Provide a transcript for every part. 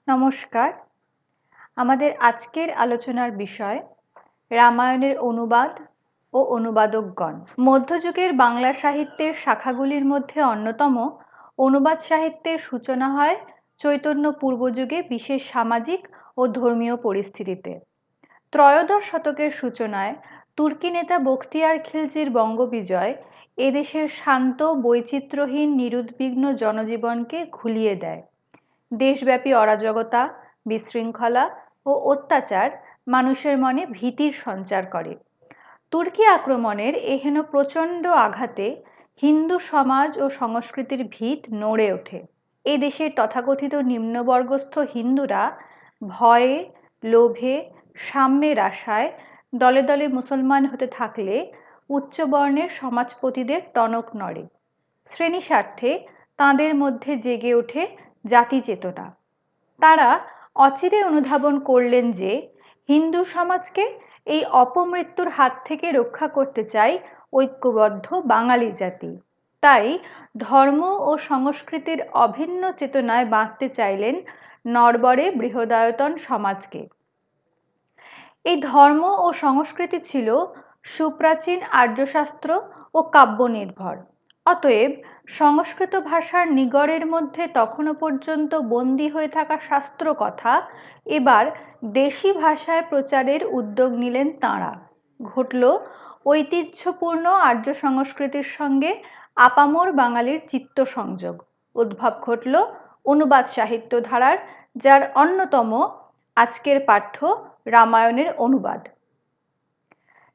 নমস্কার। আমাদের আজকের আলোচনার বিষয় রামায়ণের অনুবাদ ও অনুবাদকগণ। মধ্যযুগের বাংলা সাহিত্যের শাখাগুলির মধ্যে অন্যতম অনুবাদ সাহিত্যের সূচনা হয় চৈতন্য পূর্বযুগে বিশেষ সামাজিক ও ধর্মীয় পরিস্থিতিতে। ত্রয়োদশ শতকের সূচনায় তুর্কি নেতা বখতিয়ার খিলজির বঙ্গবিজয় এদেশের শান্ত বৈচিত্র্যহীন নিরুদ্বিগ্ন জনজীবনকে ঘুলিয়ে দেয়। দেশব্যাপী অরাজকতা, বিশৃঙ্খলা ও অত্যাচার মানুষের মনে ভীতির সঞ্চার করে। তুর্কি আক্রমণের এহেন প্রচণ্ড আঘাতে হিন্দু সমাজ ও সংস্কৃতির ভিত নড়ে ওঠে। এ দেশের তথাকথিত নিম্নবর্গস্থ হিন্দুরা ভয়ে, লোভে, সাম্যের আশায় দলে দলে মুসলমান হতে থাকলে উচ্চবর্ণের সমাজপতিদের টনক নড়ে। শ্রেণী স্বার্থে তাঁদের মধ্যে জেগে ওঠে জাতি চেতনা। তারা অচিরে অনুধাবন করলেন যে হিন্দু সমাজকে এই অপমৃত্যুর হাত থেকে রক্ষা করতে চায় ঐক্যবদ্ধ বাঙালি জাতি। তাই ধর্ম ও সংস্কৃতির অভিন্ন চেতনায় বাঁধতে চাইলেন নড়বড়ে বৃহদায়তন সমাজকে। এই ধর্ম ও সংস্কৃতি ছিল সুপ্রাচীন আর্যশাস্ত্র ও কাব্য নির্ভর। অতএব সংস্কৃত ভাষার নিগড়ের মধ্যে তখনও পর্যন্ত বন্দী হয়ে থাকা শাস্ত্র কথা এবার দেশি ভাষায় প্রচারের উদ্যোগ নিলেন তাঁরা। ঘটল ঐতিহ্যপূর্ণ আর্য সংস্কৃতির সঙ্গে আপামর বাঙালির চিত্ত সংযোগ। উদ্ভব ঘটল অনুবাদ সাহিত্য ধারার, যার অন্যতম আজকের পাঠ্য রামায়ণের অনুবাদ।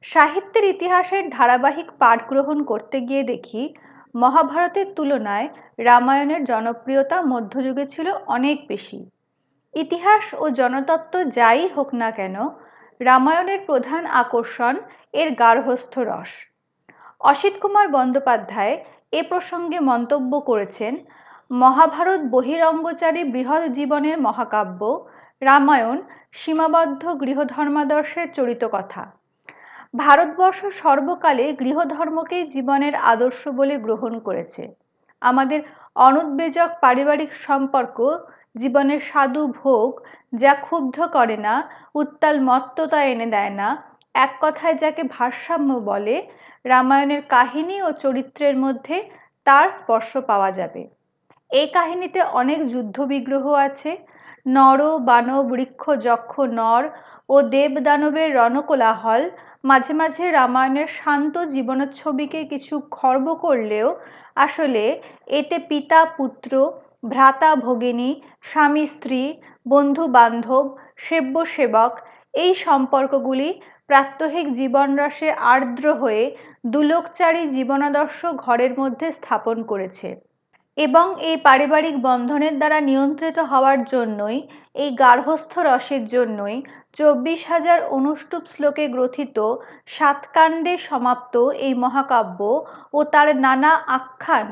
সাহিত্যের ইতিহাসের ধারাবাহিক পাঠ গ্রহণ করতে গিয়ে দেখি মহাভারতের তুলনায় রামায়ণের জনপ্রিয়তা মধ্যযুগে ছিল অনেক বেশি। ইতিহাস ও জনতত্ত্ব যাই হোক না কেন, রামায়ণের প্রধান আকর্ষণ এর গার্হস্থ্য রস। অসিত কুমার বন্দ্যোপাধ্যায় এ প্রসঙ্গে মন্তব্য করেছেন, মহাভারত বহিরঙ্গচারী বৃহৎ জীবনের মহাকাব্য, রামায়ণ সীমাবদ্ধ গৃহধর্মাদর্শের চরিত কথা। ভারতবর্ষ সর্বকালে গৃহধর্মকেই জীবনের আদর্শ বলে গ্রহণ করেছে। আমাদের অনুদ্বেজক পারিবারিক সম্পর্ক, জীবনের স্বাদু ভোগ যা ক্ষুব্ধ করে না, উত্তাল মত্ততা এনে দেয় না, এক কথায় যাকে ভারসাম্য বলে, রামায়ণের কাহিনী ও চরিত্রের মধ্যে তার স্পর্শ পাওয়া যাবে। এই কাহিনীতে অনেক যুদ্ধ বিগ্রহ আছে, নর বানব বৃক্ষ যক্ষ নর ও দেব দানবের রণকোলাহল মাঝে মাঝে রামায়ণের শান্ত জীবনচ্ছবিকে কিছু খর্ব করলেও আসলে এতে পিতা পুত্র, ভ্রাতা ভগিনী, স্বামী স্ত্রী, বন্ধু বান্ধব, সেব্য সেবক এই সম্পর্কগুলি প্রাত্যহিক জীবনরসে আর্দ্র হয়ে দুলোকচারী জীবনাদর্শ ঘরের মধ্যে স্থাপন করেছে। এবং এই পারিবারিক বন্ধনের দ্বারা নিয়ন্ত্রিত হওয়ার জন্যই, এই গার্হস্থ্য রসের জন্যই 24,000 অনুষ্টুপ শ্লোকে গ্রথিত 7 কাণ্ডে সমাপ্ত এই মহাকাব্য ও তার নানা আখ্যান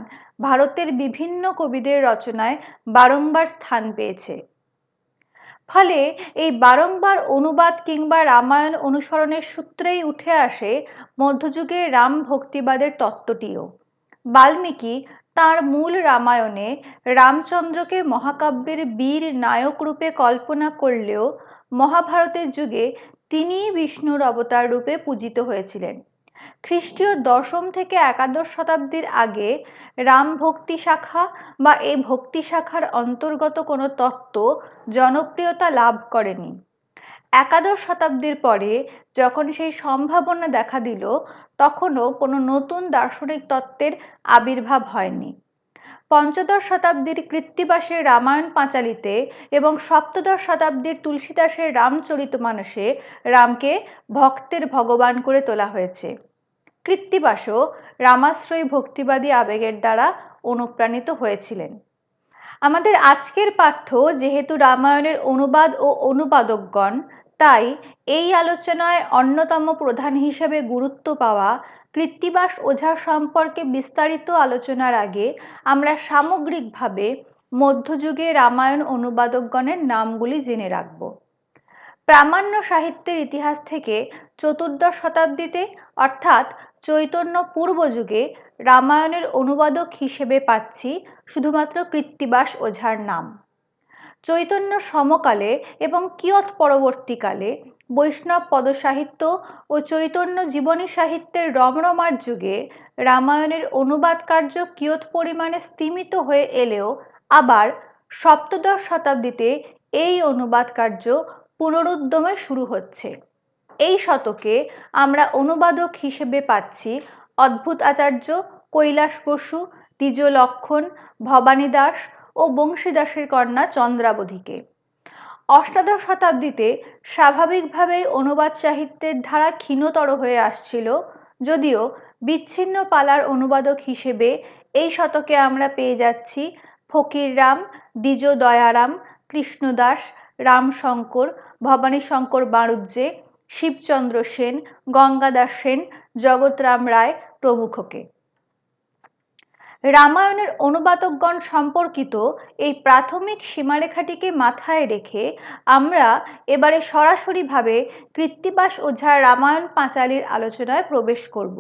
ভারতের বিভিন্ন কবিদের রচনায় বারংবার স্থান পেয়েছে। ফলে এই বারংবার অনুবাদ কিংবা রামায়ণ অনুসরণের সূত্রেই উঠে আসে মধ্যযুগের রাম ভক্তিবাদের তত্ত্বটিও। বাল্মীকি তাঁর মূল রামায়ণে রামচন্দ্রকে মহাকাব্যের বীর নায়ক রূপে কল্পনা করলেও মহাভারতের যুগে তিনিই বিষ্ণুর অবতার রূপে পূজিত হয়েছিলেন। খ্রিস্টীয় 10ম থেকে একাদশ শতাব্দীর আগে রাম ভক্তি শাখা বা এই ভক্তি শাখার অন্তর্গত কোনো তত্ত্ব জনপ্রিয়তা লাভ করেনি। একাদশ শতাব্দীর পরে যখন সেই সম্ভাবনা দেখা দিল, তখনও কোনো নতুন দার্শনিক তত্ত্বের আবির্ভাব হয়নি। পঞ্চদশ শতাব্দীর কৃত্তিবাসের রামায়ণ পাঁচালীতে এবং সপ্তদশ শতাব্দীর তুলসীদাসের রামচরিতমানসে রামকে ভক্তের ভগবান করে তোলা হয়েছে। কৃত্তিবাসও রামাশ্রয়ী ভক্তিবাদী আবেগের দ্বারা অনুপ্রাণিত হয়েছিলেন। আমাদের আজকের পাঠ্য যেহেতু রামায়ণের অনুবাদ ও অনুবাদকগণ, তাই এই আলোচনায় অন্যতম প্রধান হিসেবে গুরুত্ব পাওয়া কৃত্তিবাস ওঝা সম্পর্কে বিস্তারিত আলোচনার আগে আমরা সামগ্রিকভাবে মধ্যযুগে রামায়ণ অনুবাদকগণের নামগুলি জেনে রাখব। প্রামাণ্য সাহিত্যের ইতিহাস থেকে চতুর্দশ শতাব্দীতে অর্থাৎ চৈতন্য পূর্ব যুগে রামায়ণের অনুবাদক হিসেবে পাচ্ছি শুধুমাত্র কৃত্তিবাস ওঝার নাম। চৈতন্য সমকালে এবং কিয়ৎ পরবর্তীকালে বৈষ্ণব পদসাহিত্য ও চৈতন্য জীবনী সাহিত্যের রমরমার যুগে রামায়ণের অনুবাদ কার্য কিয়ৎ পরিমাণে স্তিমিত হয়ে এলেও আবার সপ্তদশ শতাব্দীতে এই অনুবাদ কার্য পুনরুদ্যমে শুরু হচ্ছে। এই শতকে আমরা অনুবাদক হিসেবে পাচ্ছি অদ্ভুত আচার্য, কৈলাস বসু, দ্বিজ লক্ষণ, ভবানী দাস ও বংশীদাসের কন্যা চন্দ্রাবধীকে। অষ্টাদশ শতাব্দীতে স্বাভাবিকভাবেই অনুবাদ সাহিত্যের ধারা ক্ষীণতর হয়ে আসছিল, যদিও বিচ্ছিন্ন পালার অনুবাদক হিসেবে এই শতকে আমরা পেয়ে যাচ্ছি ফকিররাম, দ্বিজ দয়ারাম, কৃষ্ণদাস, রামশঙ্কর, ভবানীশঙ্কর বাড়ুজ্যে, শিবচন্দ্র সেন, গঙ্গাদাস সেন, জগৎরাম রায় প্রমুখকে। রামায়ণের অনুবাদকগণ সম্পর্কিত এই প্রাথমিক সীমারেখাটিকে মাথায় রেখে আমরা এবারে সরাসরিভাবে কৃত্তিবাস ওঝার রামায়ণ পাঁচালীর আলোচনায় প্রবেশ করব।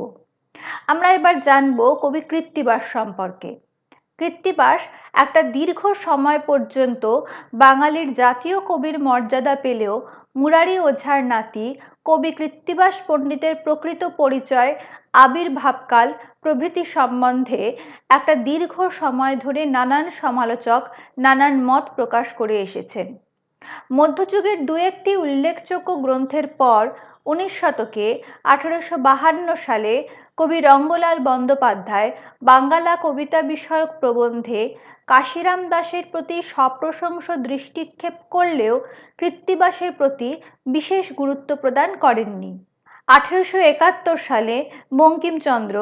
আমরা এবার জানব কবি কৃত্তিবাস সম্পর্কে। কৃত্তিবাস একটা দীর্ঘ সময় পর্যন্ত বাঙালির জাতীয় কবির মর্যাদা পেলেও মুরারি ওঝার নাতি কবি কৃত্তিবাস পণ্ডিতের প্রকৃত পরিচয়, আবির্ভাবকাল প্রভৃতি সম্বন্ধে একটা দীর্ঘ সময় ধরে নানান সমালোচক নানান মত প্রকাশ করে এসেছেন। মধ্যযুগের দু একটি উল্লেখযোগ্য গ্রন্থের পর 19 শতকে 1852 সালে কবি রঙ্গলাল বন্দ্যোপাধ্যায় বাঙ্গালা কবিতা বিষয়ক প্রবন্ধে কাশিরাম দাসের প্রতি সপ্রশংস দৃষ্টিক্ষেপ করলেও কৃত্তিবাসের প্রতি বিশেষ গুরুত্ব প্রদান করেননি। 1871 সালে বঙ্কিমচন্দ্র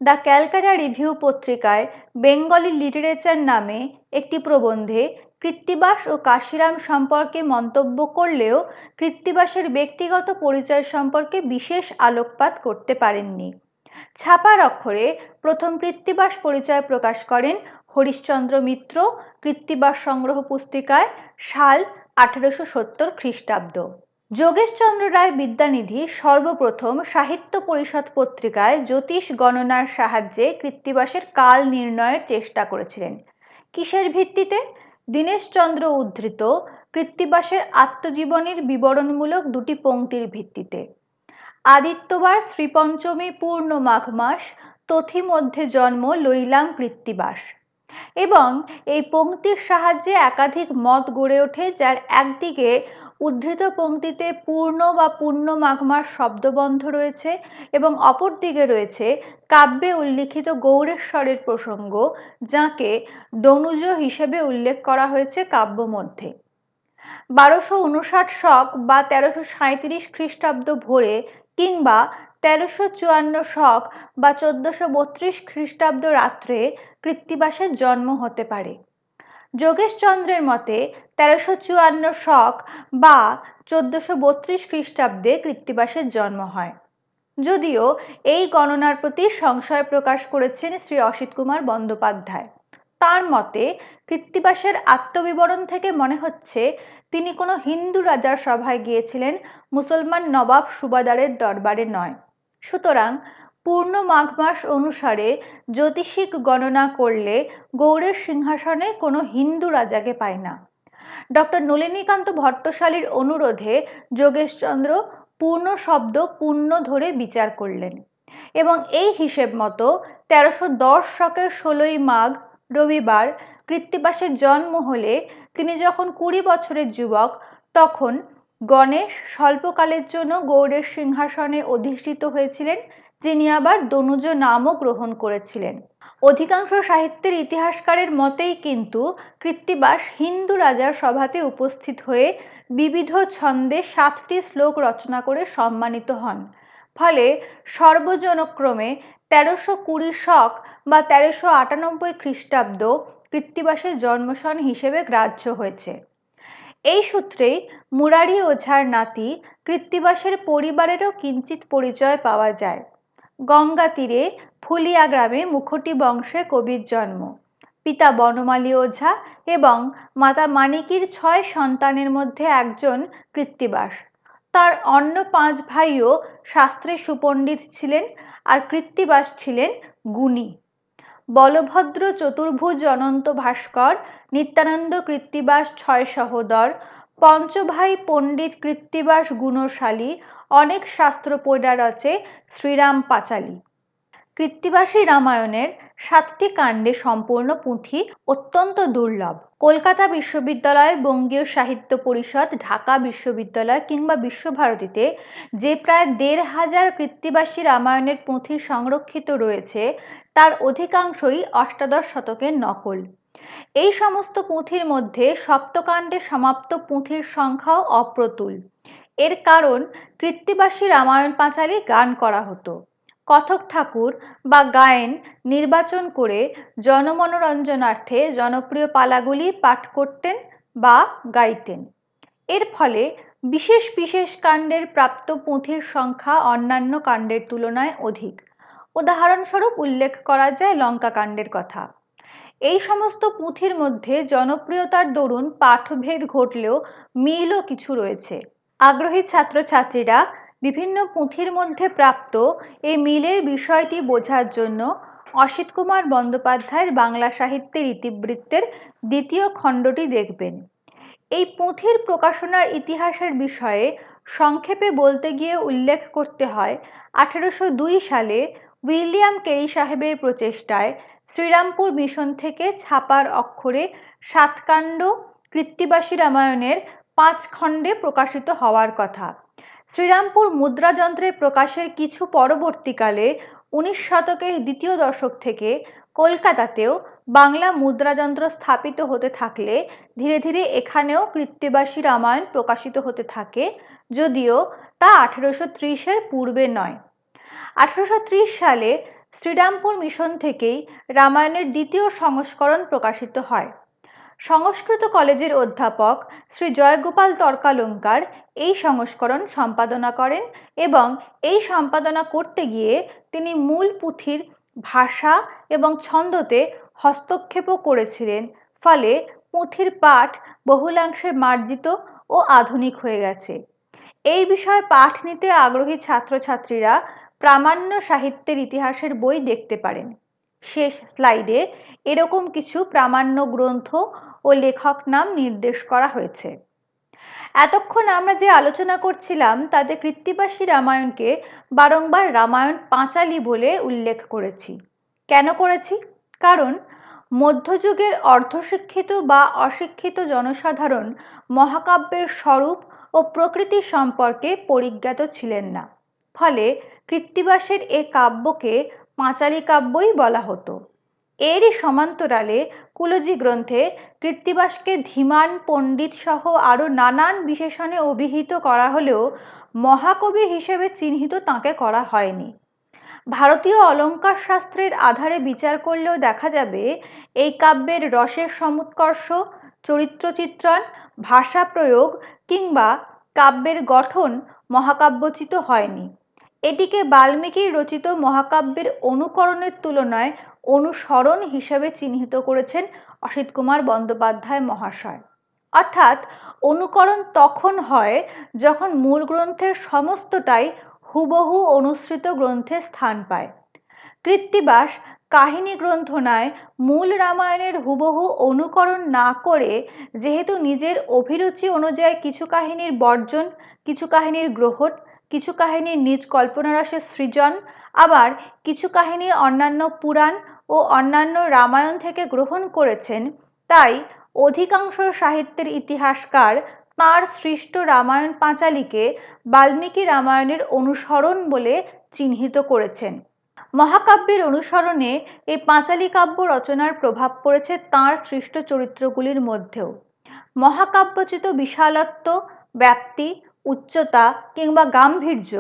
দ্য ক্যালকাটা রিভিউ পত্রিকায় বেঙ্গলি লিটারেচার নামে একটি প্রবন্ধে কৃত্তিবাস ও কাশিরাম সম্পর্কে মন্তব্য করলেও কৃত্তিবাসের ব্যক্তিগত পরিচয় সম্পর্কে বিশেষ আলোকপাত করতে পারেননি। ছাপার অক্ষরে প্রথম কৃত্তিবাস পরিচয় প্রকাশ করেন হরিশ্চন্দ্র মিত্র কৃত্তিবাস সংগ্রহ পুস্তিকায়, সাল 1870 খ্রিস্টাব্দ। যোগেশচন্দ্র রায় বিদ্যানিধি সর্বপ্রথম সাহিত্য পরিষদ পত্রিকায় জ্যোতিষ গণনার সাহায্যে কৃত্তিবাসের কাল নির্ণয়ের চেষ্টা করেছিলেন। কিসের ভিত্তিতে? দীনেশচন্দ্র উদ্ধৃত কৃত্তিবাসের আত্মজীবনীর বিবরণমূলক দুটি পংক্তির ভিত্তিতে। আদিত্যবার শ্রীপঞ্চমী পূর্ণ মাঘ মাস, তথি মধ্যে জন্ম লইলাম কৃত্তিবাস। এবং এই পংক্তির সাহায্যে একাধিক মত গড়ে ওঠে, যার একদিকে উদ্ধৃত পংক্তিতে পূর্ণ বা পূর্ণ মাঘ মাস শব্দবন্ধ রয়েছে এবং অপরদিকে রয়েছে কাব্যে উল্লিখিত গৌরেশ্বরের প্রসঙ্গ, যাকে দনুজ হিসেবে উল্লেখ করা হয়েছে কাব্য মধ্যে। 1259 শক বা 1337 খ্রিস্টাব্দ ভোরে কিংবা 1354 শক বা 1432 খ্রিস্টাব্দ রাত্রে কৃত্তিবাসের জন্ম হতে পারে। যোগেশচন্দ্রের মতে 1354 শক বা 1432 খ্রিস্টাব্দে কৃত্তিবাসের জন্ম হয়, যদিও এই গণনার প্রতি সংশয় প্রকাশ করেছেন শ্রী অসিত কুমার বন্দ্যোপাধ্যায়। তার মতে কৃত্তিবাসের আত্মবিবরণ থেকে মনে হচ্ছে তিনি কোনো হিন্দু রাজার সভায় গিয়েছিলেন, মুসলমান নবাব সুবাদারের দরবারে নয়। সুতরাং পূর্ণ মাঘ মাস অনুসারে জ্যোতিষিক গণনা করলে গৌড়ের সিংহাসনে কোনো হিন্দু রাজাকে পায় না। ডক্টর নলিনীকান্ত ভট্টশালীর অনুরোধে যোগেশচন্দ্র পূর্ণ শব্দ পূর্ণ ধরে বিচার করলেন এবং এই হিসেব মতো 1310 শকের 16ই মাঘ রবিবার কৃত্তিবাসের জন্ম হলে তিনি যখন 20 বছরের যুবক, তখন গণেশ স্বল্পকালের জন্য গৌড়ের সিংহাসনে অধিষ্ঠিত হয়েছিলেন, যিনি আবার দনুজ নামও গ্রহণ করেছিলেন। অধিকাংশ সাহিত্যের ইতিহাসকারের মতেই কিন্তু কৃত্তিবাস হিন্দু রাজার সভাতে উপস্থিত হয়ে বিবিধ ছন্দে 7টি শ্লোক রচনা করে সম্মানিত হন। ফলে সর্বজনক্রমে 1320 শক বা 1398 খ্রিস্টাব্দ কৃত্তিবাসের জন্মস্থান হিসেবে গ্রাহ্য হয়েছে। এই সূত্রেই মুরারি ওঝার নাতি কৃত্তিবাসের পরিবারেরও কিঞ্চিত পরিচয় পাওয়া যায়। গঙ্গা তীরে ফুলিয়া গ্রামে মুখটি বংশে কবির জন্ম। পিতা বনমালী ওঝা এবং মাতা মানিকীর 6 সন্তানের মধ্যে একজন কৃত্তিবাস। তার অন্য 5 ভাইও শাস্ত্রে সুপণ্ডিত ছিলেন, আর কৃত্তিবাস ছিলেন গুণী। বলভদ্র চতুর্ভুজ অনন্ত ভাস্কর, নিত্যানন্দ কৃত্তিবাস 6 সহোদর, পঞ্চভাই পণ্ডিত কৃত্তিবাস গুণশালী, অনেক শাস্ত্র পড়া রচে শ্রীরাম পাঁচালী। কৃত্তিবাসী রামায়ণের 7টি কাণ্ডে সম্পূর্ণ পুঁথি অত্যন্ত দুর্লভ। কলকাতা বিশ্ববিদ্যালয়, বঙ্গীয় সাহিত্য পরিষদ, ঢাকা বিশ্ববিদ্যালয় কিংবা বিশ্বভারতীতে যে প্রায় 1500 কৃত্তিবাসী রামায়ণের পুঁথি সংরক্ষিত রয়েছে তার অধিকাংশই অষ্টাদশ শতকের নকল। এই সমস্ত পুঁথির মধ্যে সপ্তকাণ্ডে সমাপ্ত পুঁথির সংখ্যাও অপ্রতুল। এর কারণ কৃত্তিবাসী রামায়ণ পাঁচালী গান করা হতো। কথক ঠাকুর বা গায়েন নির্বাচন করে জনমনোরঞ্জনার্থে জনপ্রিয় পালাগুলি পাঠ করতেন বা গাইতেন। এর ফলে বিশেষ বিশেষ কাণ্ডের প্রাপ্ত পুঁথির সংখ্যা অন্যান্য কাণ্ডের তুলনায় অধিক। উদাহরণস্বরূপ উল্লেখ করা যায় লঙ্কা কাণ্ডের কথা। এই সমস্ত পুঁথির মধ্যে জনপ্রিয়তার দরুন পাঠভেদ ঘটলেও মিলও কিছু রয়েছে। আগ্রহী ছাত্রছাত্রীরা বিভিন্ন পুঁথির মধ্যে প্রাপ্ত এই মিলের বিষয়টি বোঝার জন্য অসিত কুমার বন্দ্যোপাধ্যায়ের বাংলা সাহিত্যের ইতিবৃত্তের 2য় খণ্ডটি দেখবেন। এই পুঁথির প্রকাশনার ইতিহাসের বিষয়ে সংক্ষেপে বলতে গিয়ে উল্লেখ করতে হয় 1802 সালে উইলিয়াম কেরি সাহেবের প্রচেষ্টায় শ্রীরামপুর মিশন থেকে ছাপার অক্ষরে 7 কাণ্ড কৃত্তিবাসী রামায়ণের 5 খণ্ডে প্রকাশিত হওয়ার কথা। শ্রীরামপুর মুদ্রাযন্ত্রের প্রকাশের কিছু পরবর্তীকালে 19 শতকের দ্বিতীয় দশক থেকে কলকাতাতেও বাংলা মুদ্রাযন্ত্র স্থাপিত হতে থাকলে ধীরে ধীরে এখানেও কৃত্তিবাসী রামায়ণ প্রকাশিত হতে থাকে, যদিও তা 1830-এর পূর্বে নয়। 1830 সালে শ্রীরামপুর মিশন থেকেই রামায়ণের 2য় সংস্করণ প্রকাশিত হয়। সংস্কৃত কলেজের অধ্যাপক শ্রী জয়গোপাল তর্কালঙ্কার এই সংস্করণ সম্পাদনা করেন এবং এই সম্পাদনা করতে গিয়ে তিনি মূল পুঁথির ভাষা এবং ছন্দতে হস্তক্ষেপও করেছিলেন, ফলে পুঁথির পাঠ বহুলাংশে মার্জিত ও আধুনিক হয়ে গেছে। এই বিষয়ে পাঠ নিতে আগ্রহী ছাত্রছাত্রীরা প্রামাণ্য সাহিত্যের ইতিহাসের বই দেখতে পারেন। শেষ স্লাইডে এরকম কিছু প্রামাণ্য গ্রন্থ ও লেখক নাম নির্দেশ করা হয়েছে। এতক্ষণ আমরা যে আলোচনা করছিলাম তাতে কৃত্তিবাসী রামায়ণকে বারংবার রামায়ণ পাঁচালী বলে উল্লেখ করেছি। কেন করেছি? কারণ মধ্যযুগের অর্ধশিক্ষিত বা অশিক্ষিত জনসাধারণ মহাকাব্যের স্বরূপ ও প্রকৃতি সম্পর্কে পরিজ্ঞাত ছিলেন না। ফলে কৃত্তিবাসের এ কাব্যকে পাঁচালী কাব্যই বলা হতো। এরই সমান্তরালে কুলজি গ্রন্থে কৃত্তিবাসকে ধীমান, পণ্ডিত সহ আরও নানান বিশেষণে অভিহিত করা হলেও মহাকবি হিসেবে চিহ্নিত তাঁকে করা হয়নি। ভারতীয় অলঙ্কার শাস্ত্রের আধারে বিচার করলেও দেখা যাবে এই কাব্যের রসের সমুৎকর্ষ, চরিত্র চিত্রণ, ভাষা প্রয়োগ কিংবা কাব্যের গঠন মহাকাব্যচিত হয়নি। এটিকে বাল্মীকির রচিত মহাকাব্যের অনুকরণের তুলনায় অনুসরণ হিসেবে চিহ্নিত করেছেন অসিত কুমার বন্দ্যোপাধ্যায় মহাশয়। অর্থাৎ অনুকরণ তখন হয় যখন মূল গ্রন্থের সমস্তটাই হুবহু অনুসৃত গ্রন্থে স্থান পায়। কৃত্তিবাস কাহিনী গ্রন্থ নয়, মূল রামায়ণের হুবহু অনুকরণ না করে যেহেতু নিজের অভিরুচি অনুযায়ী কিছু কাহিনীর বর্জন, কিছু কাহিনীর গ্রহণ, কিছু কাহিনীর নিজ কল্পনারসের সৃজন, আবার কিছু কাহিনী অন্যান্য পুরাণ ও অন্যান্য রামায়ণ থেকে গ্রহণ করেছেন, তাই অধিকাংশ সাহিত্যের ইতিহাসকার তাঁর সৃষ্ট রামায়ণ পাঁচালীকে বাল্মীকি রামায়ণের অনুসরণ বলে চিহ্নিত করেছেন। মহাকাব্যের অনুসরণে এই পাঁচালী কাব্য রচনার প্রভাব পড়েছে তাঁর সৃষ্ট চরিত্রগুলির মধ্যেও। মহাকাব্যচিত বিশালত্ব, ব্যাপ্তি, উচ্চতা কিংবা গাম্ভীর্য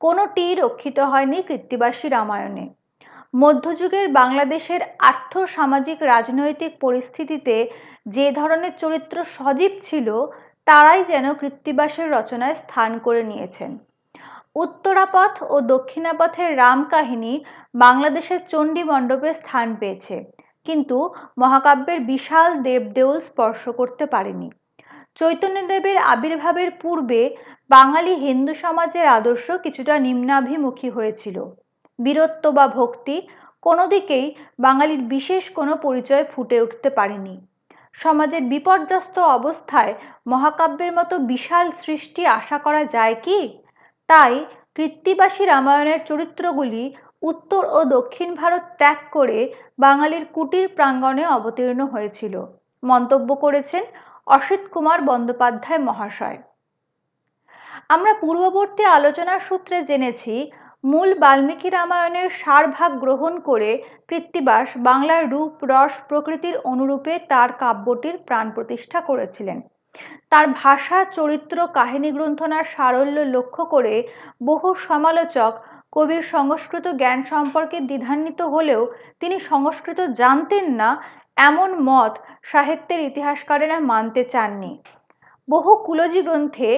কোনোটিই রক্ষিত হয়নি কৃত্তিবাসী রামায়ণে। মধ্যযুগের বাংলাদেশের আর্থ-সামাজিক রাজনৈতিক পরিস্থিতিতে যে ধরনের চরিত্র সজীব ছিল তারাই যেন কৃত্তিবাসের রচনায় স্থান করে নিয়েছেন। উত্তরাপথ ও দক্ষিণাপথের রাম কাহিনী বাংলাদেশের চণ্ডী মণ্ডপে স্থান পেয়েছে, কিন্তু মহাকাব্যের বিশাল দেবদেউল স্পর্শ করতে পারেনি। চৈতন্যদেবের আবির্ভাবের পূর্বে বাঙালি হিন্দু সমাজের আদর্শ কিছুটা নিম্নাভিমুখী হয়েছিল। বীরত্ব বা ভক্তি কোনো দিকেই বাঙালির বিশেষ কোনো পরিচয় ফুটে উঠতে পারেনি। সমাজের বিপর্যস্ত অবস্থায় মহাকাব্যের মতো বিশাল সৃষ্টি আশা করা যায় কি? তাই কৃত্তিবাসী রামায়ণের চরিত্রগুলি উত্তর ও দক্ষিণ ভারত ত্যাগ করে বাঙালির কুটির প্রাঙ্গণে অবতীর্ণ হয়েছিল, মন্তব্য করেছেন অসিত কুমার বন্দ্যোপাধ্যায় মহাশয়। আমরা পূর্ববর্তী আলোচনার সূত্রে জেনেছি, মূল বাল্মীকি রামায়ণের সারভাগ গ্রহণ করে কৃত্তিবাস বাংলার রূপ রস প্রকৃতির অনুরূপে তার কাব্যটির প্রাণ প্রতিষ্ঠা করেছিলেন। তার ভাষা, চরিত্র, কাহিনী গ্রন্থনার সারল্য লক্ষ্য করে বহু সমালোচক কবির সংস্কৃত জ্ঞান সম্পর্কে দ্বিধান্বিত হলেও তিনি সংস্কৃত জানতেন না এমন মত সাহিত্যের ইতিহাসকারেরা মানতে চাননি। বহু কুলজি গ্রন্থে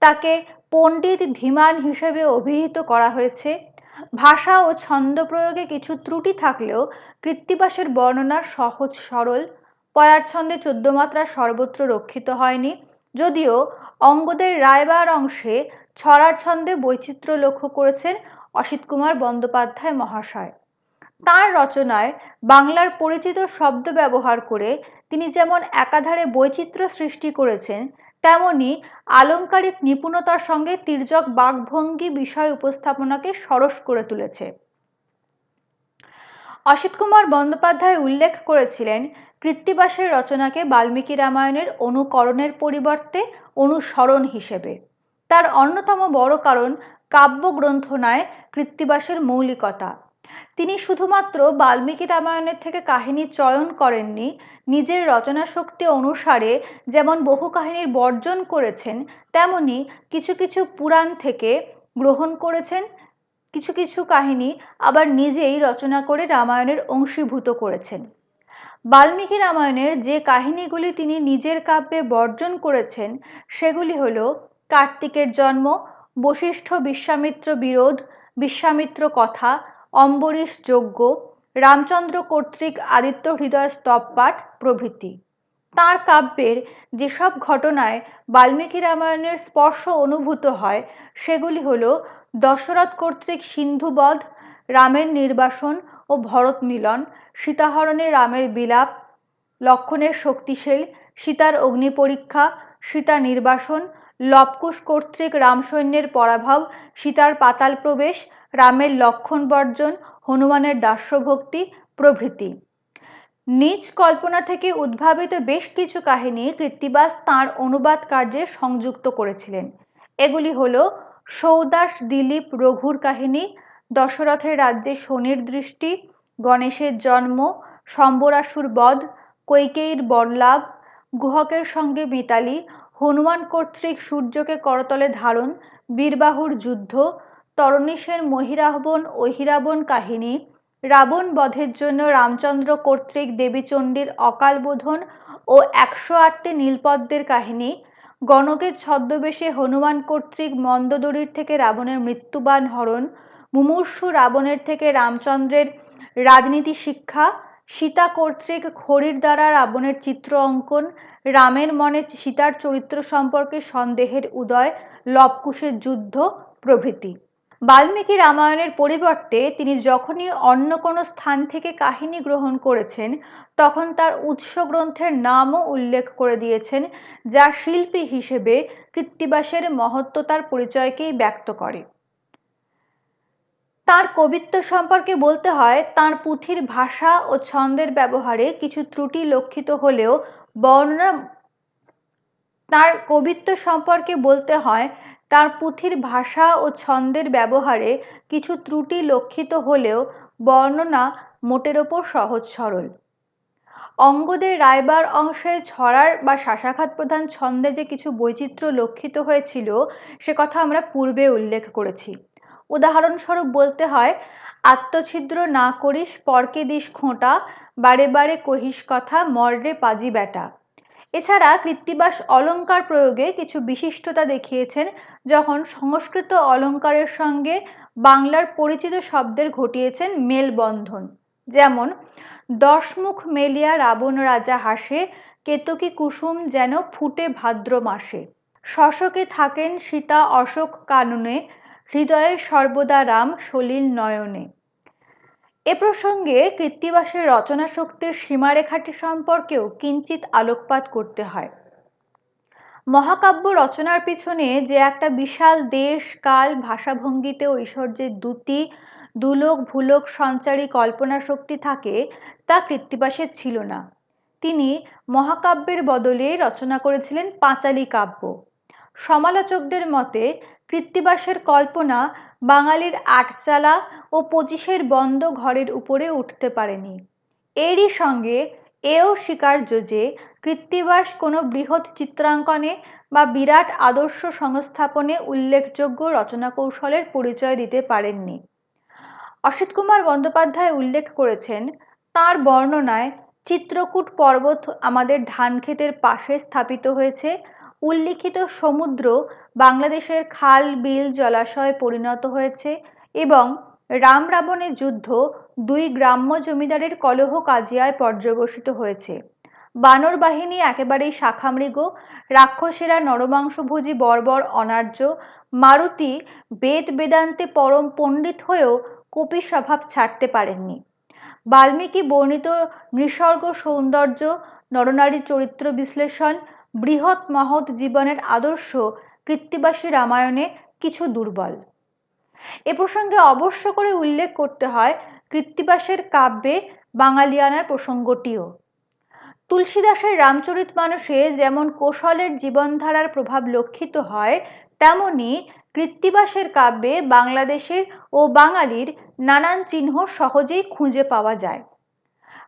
তাকে পণ্ডিত ধীমান হিসেবে অভিহিত করা হয়েছে। ভাষা ও ছন্দ প্রয়োগে কিছু ত্রুটি থাকলেও কৃত্তিবাসের বর্ণনা সহজ সরল। পয়ার ছন্দে 14 মাত্রা সর্বত্র রক্ষিত হয়নি, যদিও অঙ্গদের রায়বার অংশে ছড়ার ছন্দে বৈচিত্র্য লক্ষ্য করেছেন অসিত কুমার বন্দ্যোপাধ্যায় মহাশয়। তাঁর রচনায় বাংলার পরিচিত শব্দ ব্যবহার করে তিনি যেমন একাধারে বৈচিত্র্য সৃষ্টি করেছেন, তেমনি আলংকারিক নিপুণতার সঙ্গে তির্যক বাকভঙ্গি বিষয় উপস্থাপনাকে সরস করে তুলেছে। অসিত কুমার বন্দ্যোপাধ্যায় উল্লেখ করেছিলেন, কৃত্তিবাসের রচনাকে বাল্মীকি রামায়ণের অনুকরণের পরিবর্তে অনুসরণ হিসেবে। তার অন্যতম বড় কারণ কাব্যগ্রন্থনায় কৃত্তিবাসের মৌলিকতা। তিনি শুধুমাত্র বাল্মীকি রামায়ণের থেকে কাহিনী চয়ন করেননি, নিজের রচনা শক্তি অনুসারে যেমন বহু কাহিনীর বর্জন করেছেন, তেমনি কিছু কিছু পুরাণ থেকে গ্রহণ করেছেন, কিছু কিছু কাহিনী আবার নিজেই রচনা করে রামায়ণের অংশীভূত করেছেন। বাল্মীকি রামায়ণের যে কাহিনীগুলি তিনি নিজের কাব্যে বর্জন করেছেন সেগুলি হল কার্তিকের জন্ম, বশিষ্ঠ বিশ্বামিত্র বিরোধ, বিশ্বামিত্র কথা, অম্বরীশ যজ্ঞ, রামচন্দ্র কর্তৃক আদিত্য হৃদয় স্তবপাঠ প্রভৃতি। তাঁর কাব্যের যেসব ঘটনায় বাল্মীকি রামায়ণের স্পর্শ অনুভূত হয় সেগুলি হল দশরথ কর্তৃক সিন্ধুবধ, রামের নির্বাসন ও ভরত মিলন, সীতাহরণে রামের বিলাপ, লক্ষণের শক্তিশীল, সীতার অগ্নি পরীক্ষা, সীতা নির্বাসন, লবকুশ কর্তৃক রামসৈন্যের পরাভব, সীতার পাতাল প্রবেশ, রামের লক্ষণ বর্জন, হনুমানের দাস্যভক্তি প্রভৃতি। নিজ কল্পনা থেকে উদ্ভাবিত বেশ কিছু কাহিনী কৃত্তিবাস তাঁর অনুবাদ কার্যে সংযুক্ত করেছিলেন। এগুলি হল সৌদাস দিলীপ রঘুর কাহিনী, দশরথের রাজ্যে শনির দৃষ্টি, গণেশের জন্ম, শম্বরাসুর বধ, কৈকেয়ীর বরলাভ, গুহকের সঙ্গে মিতালি, হনুমান কর্তৃক সূর্যকে করতলে ধারণ, বীরবাহুর যুদ্ধ, তরণীশের মহিরাবণ অহিরাবণ কাহিনী, রাবণ বধের জন্য রামচন্দ্র কর্তৃক দেবীচণ্ডীর অকাল বোধন ও 108টি নীলপদ্মের কাহিনী, গণকের ছদ্মবেশে হনুমান কর্তৃক মন্দোদরীর থেকে রাবণের মৃত্যুবাণ হরণ, মুমূর্ষু রাবণের থেকে রামচন্দ্রের রাজনীতি শিক্ষা, সীতা কর্তৃক খড়ির দ্বারা রাবণের চিত্র অঙ্কন, রামের মনে সীতার চরিত্র সম্পর্কে সন্দেহের উদয়, লবকুশের যুদ্ধ প্রভৃতি। বাল্মীকি রামায়ণের পরিবর্তে তিনি যখনই অন্য কোনো স্থান থেকে কাহিনী গ্রহণ করেছেন তখন তার উৎস গ্রন্থের নামও উল্লেখ করে দিয়েছেন, যা শিল্পী হিসেবে কৃত্তিবাসের মহত্ত্বতার পরিচয়কেই ব্যক্ত করে। তার কবিত্ব সম্পর্কে বলতে হয়, তার পুঁথির ভাষা ও ছন্দের ব্যবহারে কিছু ত্রুটি লক্ষিত হলেও বর্ণনা তার কবিত্ব সম্পর্কে বলতে হয় তার পুঁথির ভাষা ও ছন্দের ব্যবহারে কিছু ত্রুটি লক্ষিত হলেও বর্ণনা মোটের ওপর সহজ সরল। অঙ্গদের রায়বার অংশের ছড়ার বা শাসাঘাত প্রধান ছন্দে যে কিছু বৈচিত্র্য লক্ষিত হয়েছিল সে কথা আমরা পূর্বে উল্লেখ করেছি। উদাহরণস্বরূপ বলতে হয়, আত্মছিদ্র না করিস পরকে দিস খোঁটা, বারে বারে কহিস কথা মররে পাজি বেটা। এছাড়া কৃত্তিবাস অলঙ্কার প্রয়োগে কিছু বিশিষ্টতা দেখিয়েছেন, যখন সংস্কৃত অলঙ্কারের সঙ্গে বাংলার পরিচিত শব্দের ঘটিয়েছেন মেলবন্ধন। যেমন দশমুখ মেলিয়া রাবণ রাজা হাসে, কেতকী কুসুম যেন ফুটে ভাদ্র মাসে। শশকে থাকেন সীতা অশোক কাননে, হৃদয়ে সর্বদা রাম সলিল নয়নে। এ প্রসঙ্গে কৃত্তিবাসের রচনা শক্তির সীমারেখাটি সম্পর্কেও কিঞ্চিত আলোকপাত করতে হয়। মহাকাব্য রচনার পিছনে যে একটা বিশাল দেশ কাল ভাষাভঙ্গিতে ঐশ্বর্যের দ্যুতি দুলোক ভুলোক সঞ্চারী কল্পনা শক্তি থাকে, তা কৃত্তিবাসের ছিল না। তিনি মহাকাব্যের বদলে রচনা করেছিলেন পাঁচালী কাব্য। সমালোচকদের মতে কৃত্তিবাসের কল্পনা বাঙালির আটচালা ও 25-এর বন্ধ ঘরের উপরে উঠতে পারেনি। এরই সঙ্গে এও স্বীকার্য যে কৃত্তিবাস কোনো বৃহৎ চিত্রাঙ্কনে বা বিরাট আদর্শ সংস্থাপনে উল্লেখযোগ্য রচনা কৌশলের পরিচয় দিতে পারেননি। অসিত কুমার বন্দ্যোপাধ্যায় উল্লেখ করেছেন, তাঁর বর্ণনায় চিত্রকূট পর্বত আমাদের ধানক্ষেতের পাশে স্থাপিত হয়েছে, উল্লিখিত সমুদ্র বাংলাদেশের খাল বিল জলাশয়ে পরিণত হয়েছে এবং রাম রাবণের যুদ্ধ দুই গ্রাম্য জমিদারের কলহ কাজিয়ায় পর্যবসিত হয়েছে। বানর বাহিনী একেবারেই শাখামৃগ, রাক্ষসেরা নরমাংসভোজী বর্বর অনার্য, মারুতি বেদ বেদান্তে পরম পণ্ডিত হয়েও কপি স্বভাব ছাড়তে পারেননি। বাল্মীকি বর্ণিত নৃসর্গ সৌন্দর্য, নরনারী চরিত্র বিশ্লেষণ, বৃহৎ মহৎ জীবনের আদর্শ কৃত্তিবাসী রামায়ণে কিছু দুর্বল। এ প্রসঙ্গে অবশ্য করে উল্লেখ করতে হয় কৃত্তিবাসের কাব্যে বাঙালিয়ানার প্রসঙ্গটিও। তুলসীদাসের রামচরিতমানসে যেমন কোশলের জীবনধারার প্রভাব লক্ষিত হয়, তেমনি কৃত্তিবাসের কাব্যে বাংলাদেশের ও বাঙালির নানান চিহ্ন সহজেই খুঁজে পাওয়া যায়।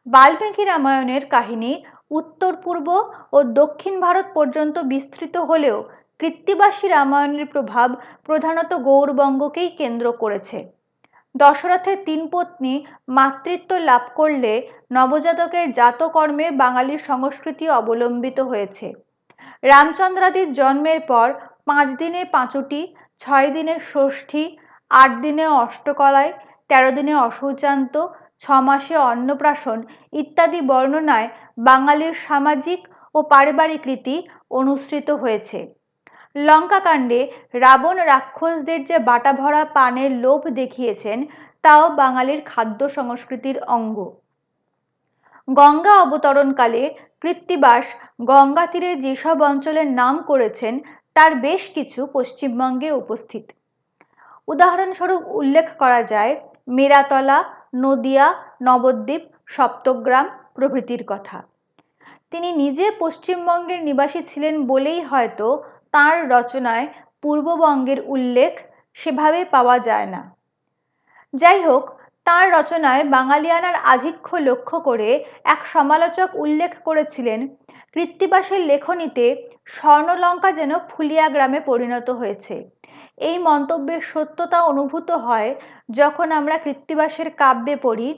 বাল্মীকি রামায়ণের কাহিনী উত্তর পূর্ব ও দক্ষিণ ভারত পর্যন্ত বিস্তৃত হলেও কৃত্তিবাসী রামায়ণের প্রভাব প্রধানত গৌড়বঙ্গকেই কেন্দ্র করেছে। দশরথের 3 পত্নী মাতৃত্ব লাভ করলে নবজাতকের জাতকর্মে বাঙালির সংস্কৃতি অবলম্বিত হয়েছে। রামচন্দ্রাদির জন্মের পর 5 দিনে পাঁচুটি, 6 দিনে ষষ্ঠী, 8 দিনে অষ্টকলায়, 13 দিনে অশৌচান্ত, 6 মাসে অন্নপ্রাশন ইত্যাদি বর্ণনায় বাঙালির সামাজিক ও পারিবারিক রীতি অনুসৃত হয়েছে। লঙ্কাকাণ্ডে রাবণ রাক্ষসদের যে বাটা ভরা পানের লোভ দেখিয়েছেন, তাও বাঙালির খাদ্য সংস্কৃতির অঙ্গ। গঙ্গা অবতরণকালে কৃত্তিবাস গঙ্গা তীরে যেসব অঞ্চলের নাম করেছেন, তার বেশ কিছু পশ্চিমবঙ্গে উপস্থিত। উদাহরণস্বরূপ উল্লেখ করা যায় মেরাতলা, নদিয়া, নবদ্বীপ, সপ্তগ্রাম প্রভৃতির কথা। তিনি নিজে পশ্চিমবঙ্গের নিবাসী ছিলেন বলেই হয়তো তাঁর রচনায় পূর্ববঙ্গের উল্লেখ সেভাবে পাওয়া যায় না। যাই হোক, তাঁর রচনায় বাঙালিয়ানার আধিক্য লক্ষ্য করে এক সমালোচক উল্লেখ করেছিলেন, কৃত্তিবাসের লেখনীতে স্বর্ণলঙ্কা যেন ফুলিয়া গ্রামে পরিণত হয়েছে। এই মন্তব্যের সত্যতা অনুভূত হয় যখন আমরা কৃত্তিবাসের কাব্যে পড়ি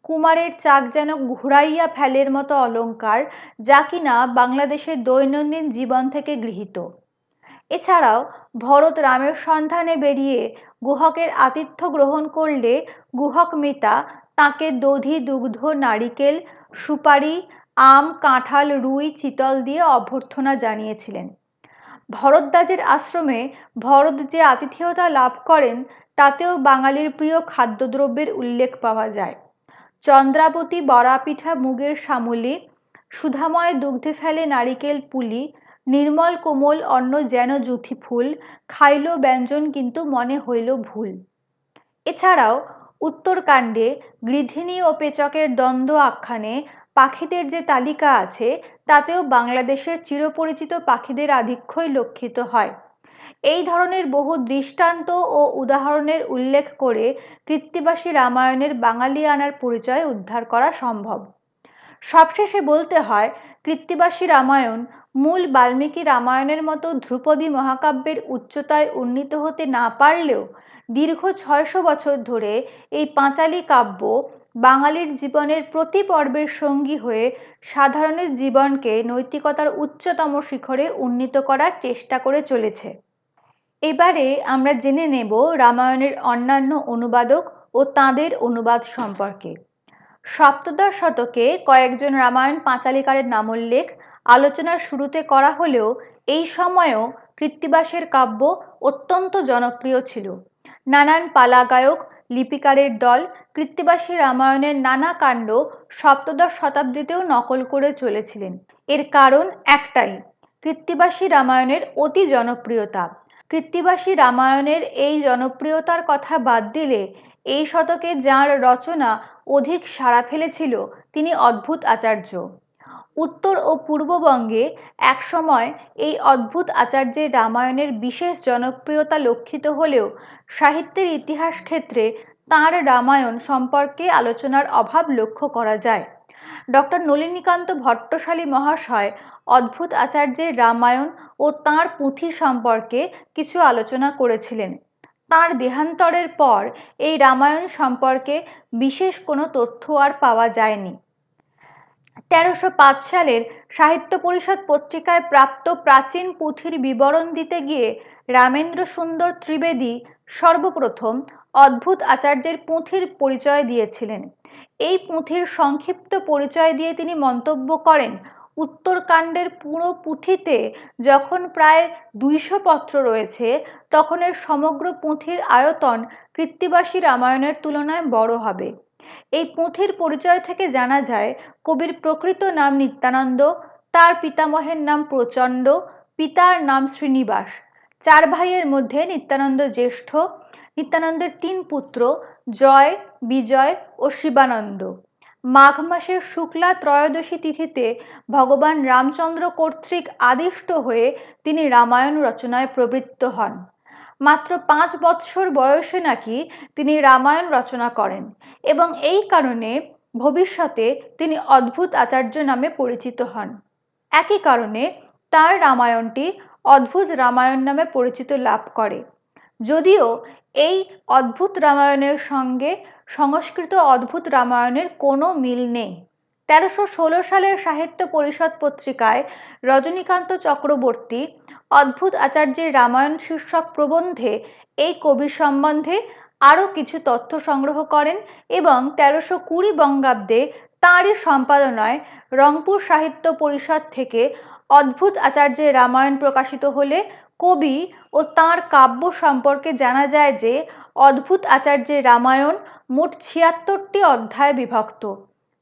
কুমারের চাক যেন ঘুরাইয়া ফেলের মতো অলঙ্কার, যা কিনা বাংলাদেশের দৈনন্দিন জীবন থেকে গৃহীত। এছাড়াও ভরত রামের সন্ধানে বেরিয়ে গুহকের আতিথ্য গ্রহণ করলে গুহক মিতা তাকে দধি দুগ্ধ নারিকেল সুপারি আম কাঁঠাল রুই চিতল দিয়ে অভ্যর্থনা জানিয়েছিলেন। ভরদ্বাজের আশ্রমে ভরত যে আতিথেয়তা লাভ করেন, তাতেও বাঙালির প্রিয় খাদ্যদ্রব্যের উল্লেখ পাওয়া যায়। চন্দ্রাবতী বড়া পিঠা মুগের সামুলি, সুধাময় দুগ্ধে ফেলে নারিকেল পুলি, নির্মল কোমল অন্ন যেন জুথি ফুল, খাইল ব্যঞ্জন কিন্তু মনে হইল ভুল। এছাড়াও উত্তরকাণ্ডে গৃধিনী ও পেচকের দ্বন্দ্ব আখ্যানে পাখিদের যে তালিকা আছে, তাতেও বাংলাদেশের চিরপরিচিত পাখিদের আধিক্যই লক্ষিত হয়। এই ধরনের বহু দৃষ্টান্ত ও উদাহরণের উল্লেখ করে কৃত্তিবাসী রামায়ণের বাঙালিয়ানার পরিচয় উদ্ধার করা সম্ভব। সবশেষে বলতে হয়, কৃত্তিবাসী রামায়ণ মূল বাল্মীকি রামায়ণের মতো ধ্রুপদী মহাকাব্যের উচ্চতায় উন্নীত হতে না পারলেও দীর্ঘ 600 বছর ধরে এই পাঁচালী কাব্য বাঙালির জীবনের প্রতি পর্বের সঙ্গী হয়ে সাধারণের জীবনকে নৈতিকতার উচ্চতম শিখরে উন্নীত করার চেষ্টা করে চলেছে। এবারে আমরা জেনে নেব রামায়ণের অন্যান্য অনুবাদক ও তাঁদের অনুবাদ সম্পর্কে। সপ্তদশ শতকে কয়েকজন রামায়ণ পাঁচালীকারের নামোল্লেখ আলোচনার শুরুতে করা হলেও এই সময়েও কৃত্তিবাসের কাব্য অত্যন্ত জনপ্রিয় ছিল। নানান পালা গায়ক, লিপিকারের দল কৃত্তিবাসী রামায়ণের নানা কাণ্ড সপ্তদশ শতাব্দীতেও নকল করে চলেছিলেন। এর কারণ একটাই, কৃত্তিবাসী রামায়ণের অতি জনপ্রিয়তা। কৃত্তিবাসী রামায়ণের এই জনপ্রিয়তার কথা বাদ দিলে এই শতকে যাঁর রচনা অধিক সাড়া ফেলেছিল তিনি অদ্ভুত আচার্য। উত্তর ও পূর্ববঙ্গে একসময় এই অদ্ভুত আচার্যের রামায়ণের বিশেষ জনপ্রিয়তা লক্ষিত হলেও সাহিত্যের ইতিহাস ক্ষেত্রে তাঁর রামায়ণ সম্পর্কে আলোচনার অভাব লক্ষ্য করা যায়। ডক্টর নলিনীকান্ত ভট্টশালী মহাশয় অদ্ভুত আচার্যের রামায়ণ ও তাঁর পুঁথি সম্পর্কে কিছু আলোচনা করেছিলেন। তাঁর দেহান্তরের পর এই রামায়ণ সম্পর্কে বিশেষ কোনো তথ্য আর পাওয়া যায়নি। 1305 সালের সাহিত্য পরিষদ পত্রিকায় প্রাপ্ত প্রাচীন পুঁথির বিবরণ দিতে গিয়ে রামেন্দ্র সুন্দর ত্রিবেদী সর্বপ্রথম অদ্ভুত আচার্যের পুঁথির পরিচয় দিয়েছিলেন। এই পুঁথির সংক্ষিপ্ত পরিচয় দিয়ে তিনি মন্তব্য করেন, উত্তরকাণ্ডের পুরো পুঁথিতে যখন প্রায় 200 পত্র রয়েছে তখন এর সমগ্র পুঁথির আয়তন কৃত্তিবাসী রামায়ণের তুলনায় বড় হবে। এই পুঁথির পরিচয় থেকে জানা যায় কবির প্রকৃত নাম নিত্যানন্দ, তার পিতামহের নাম প্রচণ্ড, পিতার নাম শ্রীনিবাস। 4 ভাইয়ের মধ্যে নিত্যানন্দ জ্যেষ্ঠ। নিত্যানন্দের 3 পুত্র জয়, বিজয় ও শিবানন্দ। মাঘ মাসের শুক্লা ত্রয়োদশী তিথিতে ভগবান রামচন্দ্র কর্তৃক আদিষ্ট হয়ে তিনি রামায়ণ রচনায় প্রবৃত্ত হন। মাত্র 5 বৎসর বয়সে নাকি তিনি রামায়ণ রচনা করেন এবং এই কারণে ভবিষ্যতে তিনি অদ্ভুত আচার্য নামে পরিচিত হন। একই কারণে তার রামায়ণটি অদ্ভুত রামায়ণ নামে পরিচিত লাভ করে। যদিও এই অদ্ভুত রামায়ণের সঙ্গে সংস্কৃত অদ্ভুত রামায়ণের কোনো মিল নেই। 1316 সালের সাহিত্য পরিষদ পত্রিকায় রজনীকান্ত চক্রবর্তী অদ্ভুত আচার্যের রামায়ণ শীর্ষক প্রবন্ধে এই কবি সম্বন্ধে আরও কিছু তথ্য সংগ্রহ করেন এবং 1320 বঙ্গাব্দে তাঁরই সম্পাদনায় রংপুর সাহিত্য পরিষদ থেকে অদ্ভুত আচার্যের রামায়ণ প্রকাশিত হলে কবি ও তাঁর কাব্য সম্পর্কে জানা যায় যে অদ্ভুত আচার্যের রামায়ণ মোট 76টি অধ্যায়ে বিভক্ত।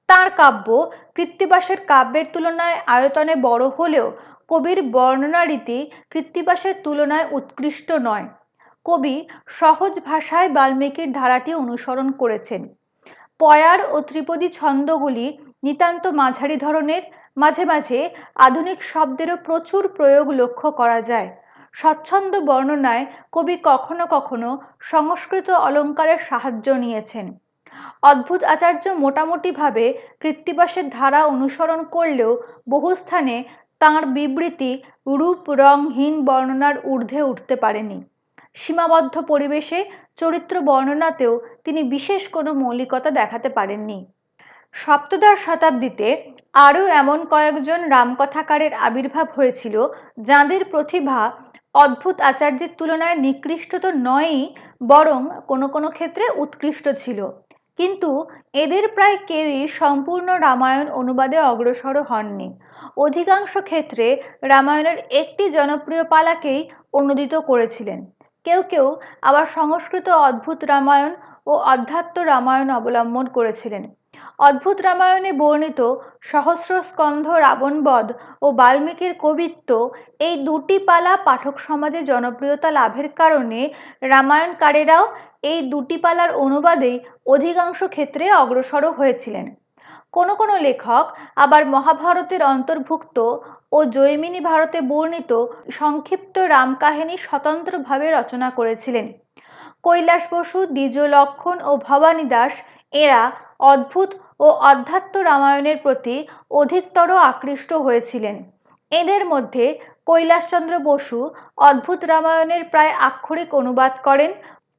তাঁর কাব্য কৃত্তিবাসের কাব্যের তুলনায় আয়তনে বড় হলেও কবির বর্ণনা রীতি কৃত্তিবাসের তুলনায় উৎকৃষ্ট নয়। কবি সহজ ভাষায় বাল্মীকির ধারাটি অনুসরণ করেছেন। পয়ার ও ত্রিপদী ছন্দগুলি নিতান্ত মাঝারি ধরনের, মাঝে মাঝে আধুনিক শব্দেরও প্রচুর প্রয়োগ লক্ষ্য করা যায়। স্বচ্ছন্দ বর্ণনায় কবি কখনো কখনো সংস্কৃত অলঙ্কারের সাহায্য নিয়েছেন। অদ্ভুত আচার্য মোটামুটিভাবে কৃত্তিবাসের ধারা অনুসরণ করলেও বহু স্থানে তাঁর বিবৃতি রূপ রংহীন বর্ণনার ঊর্ধ্বে উঠতে পারেনি। সীমাবদ্ধ পরিবেশে চরিত্র বর্ণনাতেও তিনি বিশেষ কোনো মৌলিকতা দেখাতে পারেননি। সপ্তদশ শতাব্দীতে আরও এমন কয়েকজন রামকথাকারের আবির্ভাব হয়েছিল যাঁদের প্রতিভা অদ্ভুত আচার্যের তুলনায় নিকৃষ্ট তো নয়ই, বরং কোনো কোনো ক্ষেত্রে উৎকৃষ্ট ছিল। কিন্তু এদের প্রায় কেউই সম্পূর্ণ রামায়ণ অনুবাদে অগ্রসর হননি। অধিকাংশ ক্ষেত্রে রামায়ণের একটি জনপ্রিয় পালাকেই অনুদিত করেছিলেন। কেউ কেউ আবার সংস্কৃত অদ্ভুত রামায়ণ ও অধ্যাত্ম রামায়ণ অবলম্বন করেছিলেন। অদ্ভুত রামায়ণে বর্ণিত সহস্রস্কন্ধ রাবণবধ ও বাল্মীকির কবিত্ব এই দুটি পালা পাঠক সমাজে জনপ্রিয়তা লাভের কারণে রামায়ণকারেরাও এই দুটি পালার অনুবাদেই অধিকাংশ ক্ষেত্রে অগ্রসর হয়েছিলেন। কোনো কোনো লেখক আবার মহাভারতের অন্তর্ভুক্ত ও জৈমিনী ভারতে বর্ণিত সংক্ষিপ্ত রামকাহিনী স্বতন্ত্রভাবে রচনা করেছিলেন। কৈলাস বসু, দ্বিজ লক্ষণ ও ভবানী দাস এরা অদ্ভুত ও অধ্যাত্ম রামায়ণের প্রতি অধিকতর আকৃষ্ট হয়েছিলেন। এদের মধ্যে কৈলাসচন্দ্র বসু অদ্ভুত রামায়ণের প্রায় আক্ষরিক অনুবাদ করেন।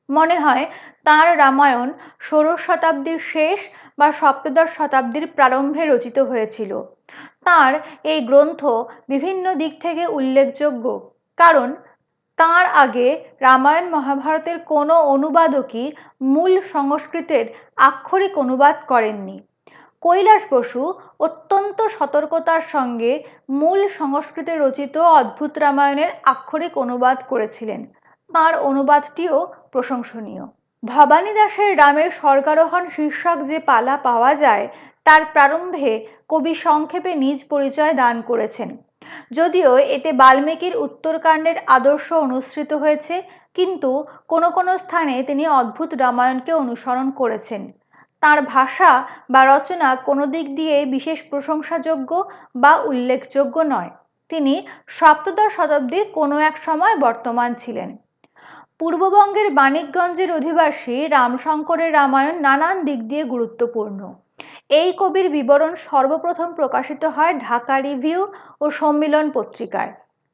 মনে হয় তাঁর রামায়ণ ষোড়শ শতাব্দীর শেষ বা সপ্তদশ শতাব্দীর প্রারম্ভে রচিত হয়েছিল। তাঁর এই গ্রন্থ বিভিন্ন দিক থেকে উল্লেখযোগ্য, কারণ তাঁর আগে রামায়ণ মহাভারতের কোনো অনুবাদকই মূল সংস্কৃতের আক্ষরিক অনুবাদ করেননি। কৈলাস বসু অত্যন্ত সতর্কতার সঙ্গে মূল সংস্কৃতে রচিত অদ্ভুত রামায়ণের আক্ষরিক অনুবাদ করেছিলেন। তাঁর অনুবাদটিও প্রশংসনীয়। ভবানী দাসের রামের স্বর্গারোহণ শীর্ষক যে পালা পাওয়া যায়, তার প্রারম্ভে কবি সংক্ষেপে নিজ পরিচয় দান করেছেন। যদিও এতে বাল্মীকির উত্তরকাণ্ডের আদর্শ অনুসৃত হয়েছে, কিন্তু কোনো কোনো স্থানে তিনি অদ্ভুত রামায়ণকে অনুসরণ করেছেন। তাঁর ভাষা বা রচনা কোনো দিক দিয়ে বিশেষ প্রশংসাযোগ্য বা উল্লেখযোগ্য নয়। তিনি সপ্তদশ শতাব্দীর কোনো এক সময় বর্তমান ছিলেন। পূর্ববঙ্গের মানিকগঞ্জের অধিবাসী রামশঙ্করের রামায়ণ নানান দিক দিয়ে গুরুত্বপূর্ণ। এই কবির বিবরণ সর্বপ্রথম প্রকাশিত হয় ঢাকা রিভিউ ও সম্মিলন পত্রিকায়।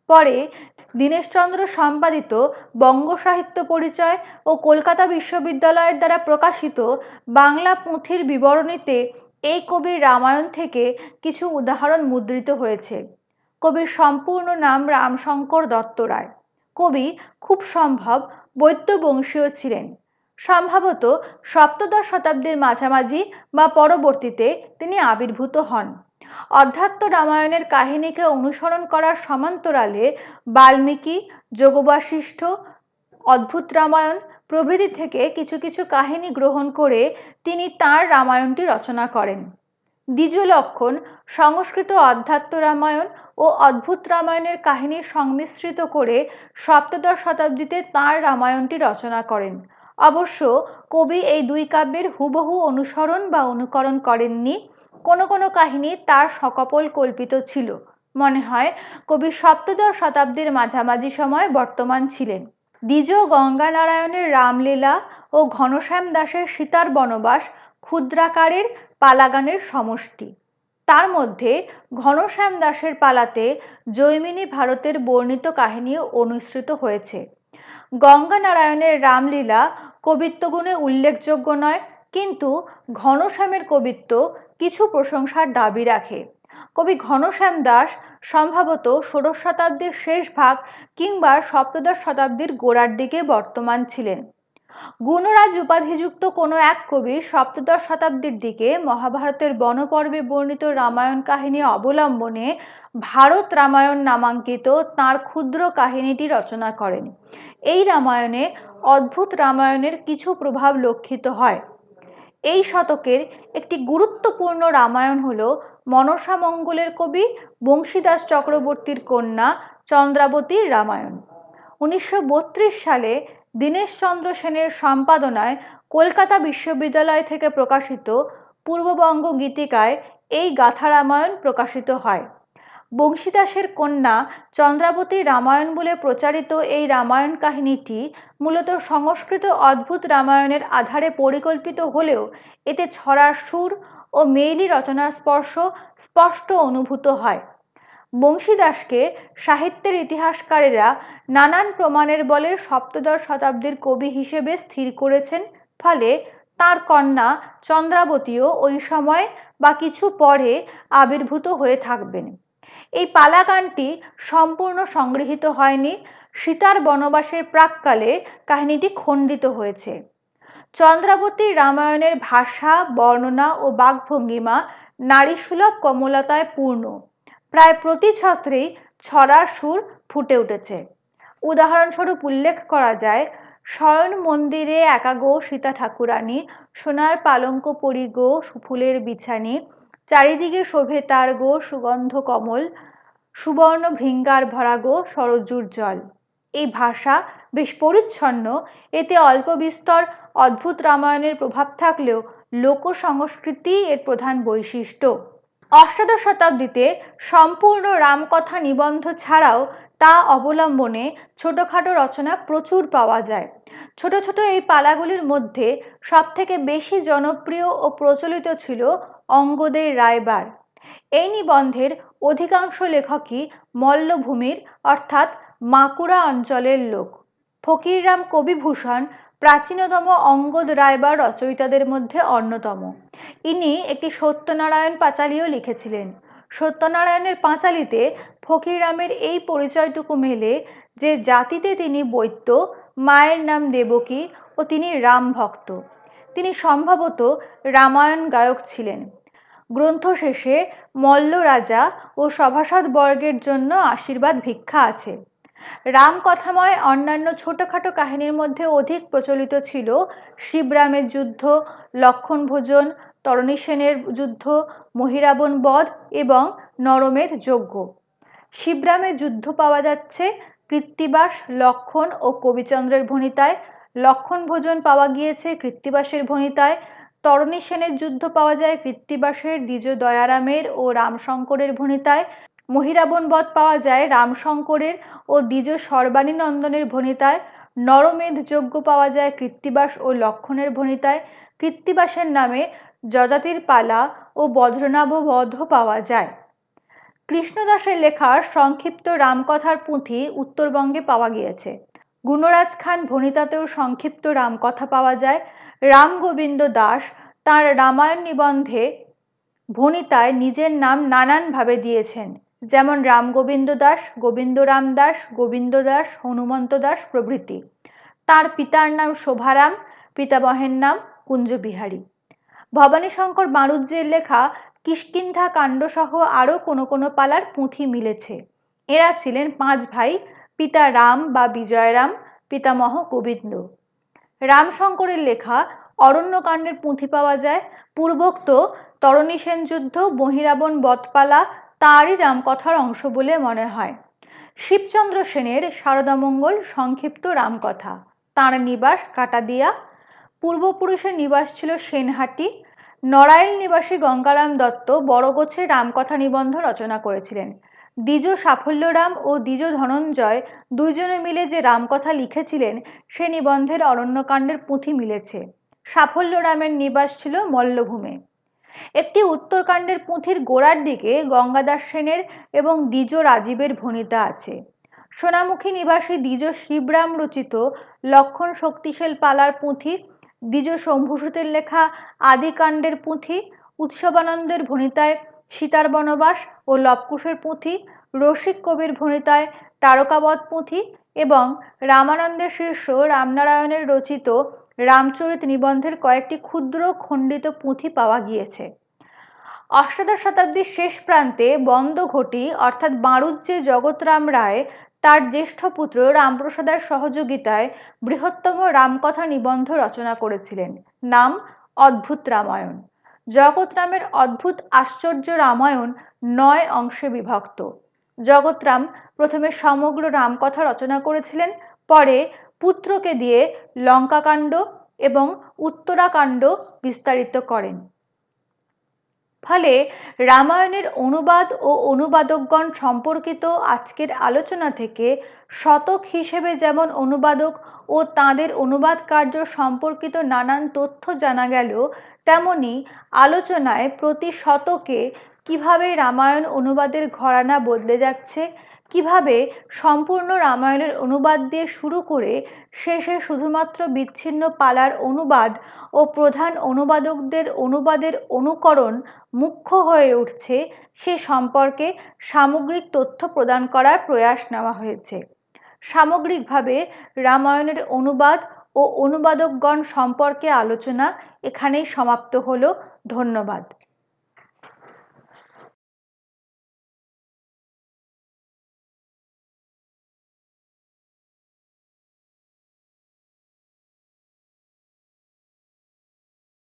পরে দীনেশচন্দ্র সম্পাদিত বঙ্গ সাহিত্য পরিচয় ও কলকাতা বিশ্ববিদ্যালয়ের দ্বারা প্রকাশিত বাংলা পুঁথির বিবরণীতে এই কবির রামায়ণ থেকে কিছু উদাহরণ মুদ্রিত হয়েছে। কবির সম্পূর্ণ নাম রামশঙ্কর দত্ত রায়। কবি খুব সম্ভব বৈদ্য বংশীয় ছিলেন। সম্ভবত সপ্তদশ শতাব্দীর মাঝামাঝি বা পরবর্তীতে তিনি আবির্ভূত হন। অধ্যাত্ম রামায়ণের কাহিনীকে অনুসরণ করার সমান্তরালে বাল্মীকি, যোগবাশিষ্ঠ, অদ্ভুত রামায়ণ প্রভৃতি থেকে কিছু কিছু কাহিনী গ্রহণ করে তিনি তাঁর রামায়ণটি রচনা করেন। দ্বিজ লক্ষণ সংস্কৃত অধ্যাত্ম রামায়ণ ও অদ্ভুত রামায়ণের কাহিনী সংমিশ্রিত করে সপ্তদশ শতাব্দীতে তাঁর রামায়ণটি রচনা করেন। অবশ্য কবি এই দুই কাব্যের হুবহু অনুসরণ বা অনুকরণ করেননি। কোনো কোনো কাহিনী তার সকপল কল্পিত ছিল। মনে হয় কবি সপ্তদশ শতাব্দীর মাঝামাঝি সময় বর্তমান ছিলেন। দ্বিজ গঙ্গানারায়ণের রামলীলা ও ঘনশ্যাম দাসের সীতার বনবাস ক্ষুদ্রাকারের পালাগানের সমষ্টি। তার মধ্যে ঘনশ্যাম দাসের পালাতে জৈমিনী ভারতের বর্ণিত কাহিনীও অনুসৃত হয়েছে। গঙ্গানারায়ণের রামলীলা কবিত্বগুণে উল্লেখযোগ্য নয়, কিন্তু ঘনশ্যামের কবিত্ব কিছু প্রশংসার দাবি রাখে। কবি ঘনশ্যাম দাস সম্ভবত ষোড়শ শতাব্দীর শেষ ভাগ কিংবা সপ্তদশ শতাব্দীর গোড়ার দিকে বর্তমান ছিলেন। গুণরাজ উপাধিযুক্ত কোনো এক কবি সপ্তদশ শতাব্দীর দিকে মহাভারতের বনপর্বে বর্ণিত রামায়ণ কাহিনী অবলম্বনে ভারত রামায়ণ নামাঙ্কিত তাঁর ক্ষুদ্র কাহিনীটি রচনা করেন। এই রামায়ণে অদ্ভুত রামায়ণের কিছু প্রভাব লক্ষিত হয়। এই শতকের একটি গুরুত্বপূর্ণ রামায়ণ হল মনসা মঙ্গলের কবি বংশীদাস চক্রবর্তীর কন্যা চন্দ্রাবতীর রামায়ণ। 1932 সালে দীনেশচন্দ্র সেনের সম্পাদনায় কলকাতা বিশ্ববিদ্যালয় থেকে প্রকাশিত পূর্ববঙ্গ গীতিকায় এই গাথা রামায়ণ প্রকাশিত হয়। বংশীদাসের কন্যা চন্দ্রাবতী রামায়ণ বলে প্রচারিত এই রামায়ণ কাহিনীটি মূলত সংস্কৃত অদ্ভুত রামায়ণের আধারে পরিকল্পিত হলেও এতে ছড়ার সুর ও মেইলি রচনার স্পর্শ স্পষ্ট অনুভূত হয়। বংশীদাসকে সাহিত্যের ইতিহাসকারেরা নানান প্রমাণের বলে সপ্তদশ শতাব্দীর কবি হিসেবে স্থির করেছেন। ফলে তার কন্যা চন্দ্রাবতীও ওই সময় বা কিছু পরে আবির্ভূত হয়ে থাকবেন। এই পালাগানটি সম্পূর্ণ সংগৃহীত হয়নি। সীতার বনবাসের প্রাক্কালে কাহিনীটি খণ্ডিত হয়েছে। চন্দ্রাবতী রামায়ণের ভাষা, বর্ণনা ও বাকভঙ্গিমা নারীসুলভ কমলতায় পূর্ণ। প্রায় প্রতি ছত্রেই ছড়ার সুর ফুটে উঠেছে। উদাহরণস্বরূপ উল্লেখ করা যায়, শয়ন মন্দিরে একা গো সীতা ঠাকুরানী, সোনার পালঙ্ক পরি গো ফুলের বিছানি, চারিদিকে শোভে তার গো সুগন্ধ কমল, সুবর্ণ ভৃঙ্গার ভরা গো সরজুর জল। এই ভাষা বেশ পরিচ্ছন্ন। এতে অল্প বিস্তর অদ্ভুত রামায়ণের প্রভাব থাকলেও লোক সংস্কৃতি এর প্রধান বৈশিষ্ট্য। অষ্টাদশ শতাব্দীতে সম্পূর্ণ রামকথা নিবন্ধ ছাড়াও তা অবলম্বনে ছোটখাটো রচনা প্রচুর পাওয়া যায়। ছোট ছোট এই পালাগুলির মধ্যে সবথেকে বেশি জনপ্রিয় ও প্রচলিত ছিল অঙ্গদের রায়বার। এই নিবন্ধের অধিকাংশ লেখকই মল্লভূমির অর্থাৎ বাঁকুড়া অঞ্চলের লোক। ফকিররাম কবিভূষণ প্রাচীনতম অঙ্গদ রায়বার রচয়িতাদের মধ্যে অন্যতম। ইনি একটি সত্যনারায়ণ পাঁচালীও লিখেছিলেন। সত্যনারায়ণের পাঁচালীতে ফকিররামের এই পরিচয়টুকু মেলে যে জাতিতে তিনি বৈদ্য, মায়ের নাম দেবকী ও তিনি রাম ভক্ত। তিনি সম্ভবত রামায়ণ গায়ক ছিলেন। গ্রন্থ শেষে মল্ল রাজা ও সভাসদ বর্গের জন্য আশীর্বাদ ভিক্ষা আছে। রামকথাময় অন্যান্য ছোটখাটো কাহিনীর মধ্যে অধিক প্রচলিত ছিল শিবরামের যুদ্ধ, লক্ষণ ভোজন, তরণী সেনের যুদ্ধ, মহিরাবণ বধ এবং নরমেধ যজ্ঞ। শিবরামের যুদ্ধ পাওয়া যাচ্ছে কৃত্তিবাস, লক্ষণ ও কবিচন্দ্রের ভণিতায়। লক্ষণ ভোজন পাওয়া গিয়েছে কৃত্তিবাসের ভণিতায়। তরণী সেনের যুদ্ধ পাওয়া যায় কৃত্তিবাসের, দ্বিজ দয়ারামের ও রামশঙ্করের ভণিতায়। মহিরাবণ বধ পাওয়া যায় রামশঙ্করের ও দ্বিজ সর্বাণী নন্দনের ভণিতায়। নরমেধ যজ্ঞ পাওয়া যায় কৃত্তিবাস ও লক্ষণের ভণিতায়। কৃত্তিবাসের নামে যযাতির পালা ও বজ্রনাভ বধও পাওয়া যায়। কৃষ্ণদাসের লেখা সংক্ষিপ্ত রামকথার পুঁথি উত্তরবঙ্গে পাওয়া গিয়েছে। গুণরাজ খান ভণিতাতেও সংক্ষিপ্ত রামকথা পাওয়া যায়। রামগোবিন্দ দাস তাঁর রামায়ণ নিবন্ধে ভণিতায় নিজের নাম নানানভাবে দিয়েছেন, যেমন রামগোবিন্দ দাস, গোবিন্দরাম দাস, গোবিন্দ দাস, হনুমন্ত দাস প্রভৃতি। তার পিতার নাম শোভারাম, পিতামহের নাম কুঞ্জবিহারী। ভবানীশঙ্কর বাণুজ্যের লেখা কিষ্কিন্ধা কাণ্ড সহ আরও কোনো পালার পুঁথি মিলেছে। এরা ছিলেন 5 ভাই, পিতা রাম বা বিজয়রাম, পিতামহ গোবিন্দ। রামশঙ্করের লেখা অরণ্যকাণ্ডের পুঁথি পাওয়া যায়। পূর্বোক্ত তরণী সেন যুদ্ধ, মহিরাবণ বধপালা তাঁরই রামকথার অংশ বলে মনে হয়। শিবচন্দ্র সেনের শারদামঙ্গল সংক্ষিপ্ত রামকথা। তাঁর নিবাস কাটাদিয়া। পূর্বপুরুষের নিবাস ছিল সেনহাটি। নড়াইল নিবাসী গঙ্গারাম দত্ত বড়গোছে রামকথা নিবন্ধ রচনা করেছিলেন। দ্বিজ সাফল্যরাম ও দ্বিজ ধনঞ্জয় দুইজনে মিলে যে রামকথা লিখেছিলেন সে নিবন্ধের অরণ্যকাণ্ডের পুঁথি মিলেছে। সাফল্যরামের নিবাস ছিল মল্লভূমে। একটি উত্তরকাণ্ডের পুঁথির গোড়ার দিকে গঙ্গাদাস সেনের এবং দ্বিজ রাজীবের ভণিতা আছে। সোনামুখী নিবাসী দ্বিজ শিবরাম রচিত লক্ষণ শক্তিশাল পালার পুঁথি, দ্বিজ শম্ভুসুতের লেখা আদিকাণ্ডের পুঁথি, উৎসবানন্দের ভণিতায় সীতার বনবাস ও লবকুশের পুঁথি, রসিক কবির ভণিতায় তারকাবধ পুঁথি এবং রামানন্দের শিষ্য রামনারায়ণের রচিত রামচরিত নিবন্ধের কয়েকটি ক্ষুদ্র খণ্ডিত পুঁথি পাওয়া গিয়েছে। অষ্টাদশ শতাব্দীর শেষ প্রান্তে বন্দঘটি অর্থাৎ বাণুজ্যে জগৎরাম রায় তার জ্যেষ্ঠ পুত্র রামপ্রসাদের সহযোগিতায় বৃহত্তম রামকথা নিবন্ধ রচনা করেছিলেন, নাম অদ্ভুত রামায়ণ। জগৎরামের অদ্ভুত আশ্চর্য রামায়ণ 9 অংশে বিভক্ত। জগৎরাম প্রথমে সমগ্র রামকথা রচনা করেছিলেন, পরে পুত্রকে দিয়ে লঙ্কাকাণ্ড এবং উত্তরাকাণ্ড বিস্তারিত করেন। ফলে রামায়ণের অনুবাদ ও অনুবাদকগণ সম্পর্কিত আজকের আলোচনা থেকে শতক হিসেবে যেমন অনুবাদক ও তাঁদের অনুবাদ কার্য সম্পর্কিত নানান তথ্য জানা গেল, তেমনি আলোচনায় প্রতি শতকে কিভাবে রামায়ণ অনুবাদের ঘরানা বদলে যাচ্ছে, কিভাবে সম্পূর্ণ রামায়ণের অনুবাদ দিয়ে শুরু করে শেষে শুধুমাত্র বিচ্ছিন্ন পালার অনুবাদ ও প্রধান অনুবাদকদের অনুবাদের অনুকরণ মুখ্য হয়ে উঠছে, সে সম্পর্কে সামগ্রিক তথ্য প্রদান করার প্রয়াস নেওয়া হয়েছে। সামগ্রিকভাবে রামায়ণের অনুবাদ ও অনুবাদকগণ সম্পর্কে আলোচনা এখানেই সমাপ্ত হলো। ধন্যবাদ।